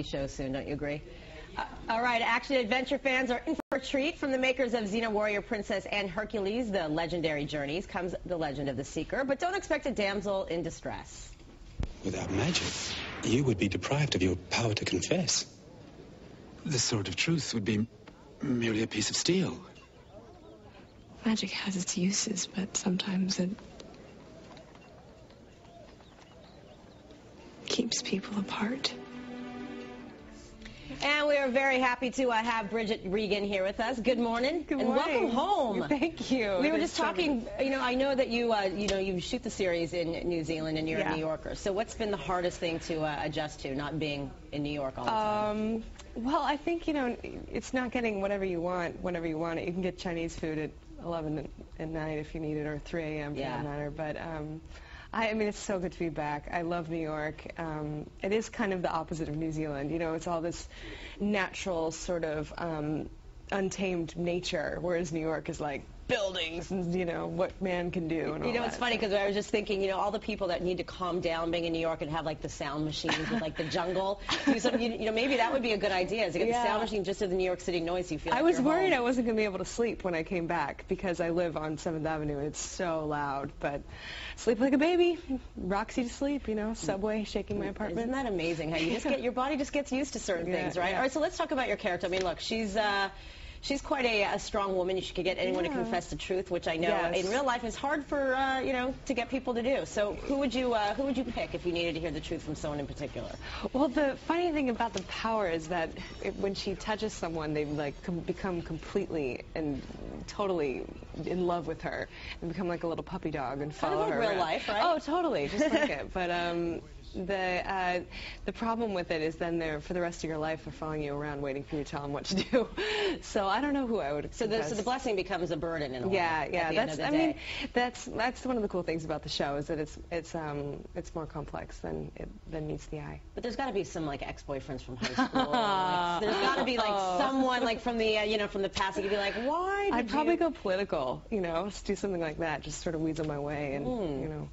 show soon, don't you agree? All right, action-adventure fans are in for a treat. From the makers of Xena Warrior Princess and Hercules, the legendary journeys, comes the legend of the Seeker. But don't expect a damsel in distress. Without magic, you would be deprived of your power to confess. The sword of truth would be merely a piece of steel. Magic has its uses, but sometimes it keeps people apart. And we are very happy to have Bridget Regan here with us. Good morning. Good morning. And welcome home. Thank you. We were just talking, I know that you shoot the series in New Zealand and you're a New Yorker. So what's been the hardest thing to adjust to, not being in New York all the time? Well, I think, it's not getting whatever you want whenever you want it. You can get Chinese food at 11 at night if you need it, or 3 a.m. for that matter. But I mean, it's so good to be back. I love New York. It is kind of the opposite of New Zealand. It's all this natural sort of untamed nature, whereas New York is like buildings and, what man can do. And all it's funny because I was just thinking, all the people that need to calm down being in New York and have like the sound machines with like the jungle. Maybe that would be a good idea, is to get the sound machine just of the New York City noise so you feel like I was worried home. I wasn't going to be able to sleep when I came back because I live on 7th Avenue and it's so loud. But sleep like a baby, rocks you to sleep, subway shaking my apartment. Isn't that amazing how you just your body just gets used to certain things, right? All right, so let's talk about your character. I mean, look, she's quite a strong woman. She could get anyone to confess the truth, which I know in real life is hard for to get people to do. So who would you pick if you needed to hear the truth from someone in particular? Well, the funny thing about the power is that when she touches someone, they become completely and totally in love with her and become like a little puppy dog and follow her real around. Life, right? Oh, totally, just like it. But the problem with it is then they're, for the rest of your life, they're following you around waiting for you to tell them what to do. So I don't know who I would. So the blessing becomes a burden in a way. Yeah. That's one of the cool things about the show, is that it's more complex than meets the eye. But there's got to be some like ex-boyfriends from high school. There's got to be like someone like from the from the past that you'd be like, why? I'd probably go political. Do something like that. Just sort of weasel my way and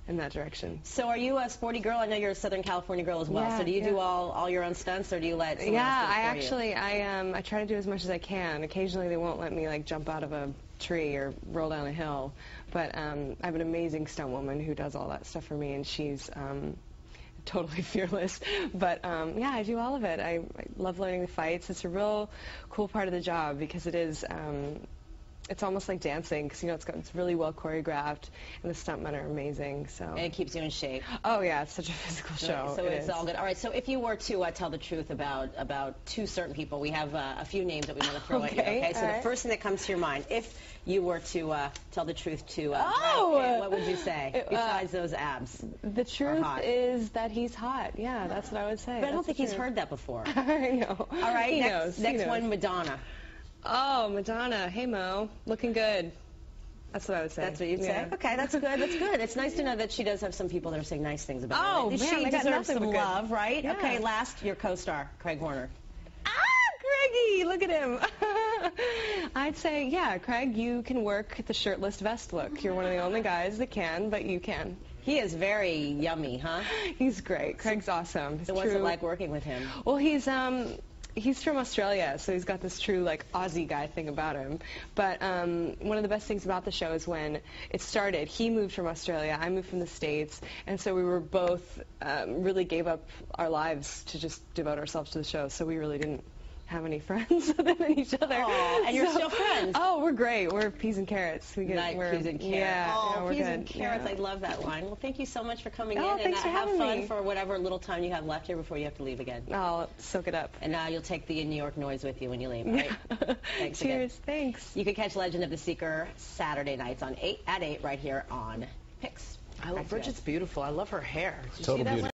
in that direction. So are you a sporty girl? I know you're a Southern California girl as well. Yeah, so do you do all your own stunts, or do you let someone else do it for you? I try to do as much as I can. Occasionally they won't let me like jump out of a tree or roll down a hill. But I have an amazing stunt woman who does all that stuff for me, and she's totally fearless. But yeah, I do all of it. I love learning the fights. It's a real cool part of the job because it is it's almost like dancing, because it's really well choreographed, and the stuntmen are amazing. So and it keeps you in shape. Oh yeah, it's such a physical show. So it's all good. All right. So if you were to tell the truth about two certain people, we have a few names that we want to throw at you. Okay. So the first thing that comes to your mind, if you were to tell the truth to Brad Pitt, what would you say besides those abs? The truth is that he's hot. Yeah, that's what I would say. But I don't think he's heard that before. I know. All right. He knows. Next one, Madonna. Oh, Madonna. Hey, Mo. Looking good. That's what I would say. That's what you'd say? Okay, that's good. That's good. It's nice to know that she does have some people that are saying nice things about her. Oh, man, she deserves some love, right? Yeah. Okay, last, your co-star, Craig Horner. Craigie, look at him. I'd say, yeah, Craig, you can work the shirtless vest look. You're one of the only guys that can, but you can. He is very yummy, huh? He's great. Craig's awesome. So what's it like working with him? Well, he's from Australia, so he's got this true like Aussie guy thing about him. But one of the best things about the show is when it started, he moved from Australia, I moved from the States, and so we were both really gave up our lives to just devote ourselves to the show, so we really didn't have any friends other than each other. Aww, and you're still friends. Oh, we're great. We're peas and carrots. Peas and carrots. Yeah, peas and carrots. I love that line. Well, thank you so much for coming in. Thanks for have having fun me. for whatever little time you have left here before you have to leave again. I'll soak it up. And you'll take the New York noise with you when you leave, right? Thanks Cheers. Again. Thanks. You can catch Legend of the Seeker Saturday nights at 8 right here on PIX. Bridget's beautiful. I love her hair. Total beauty.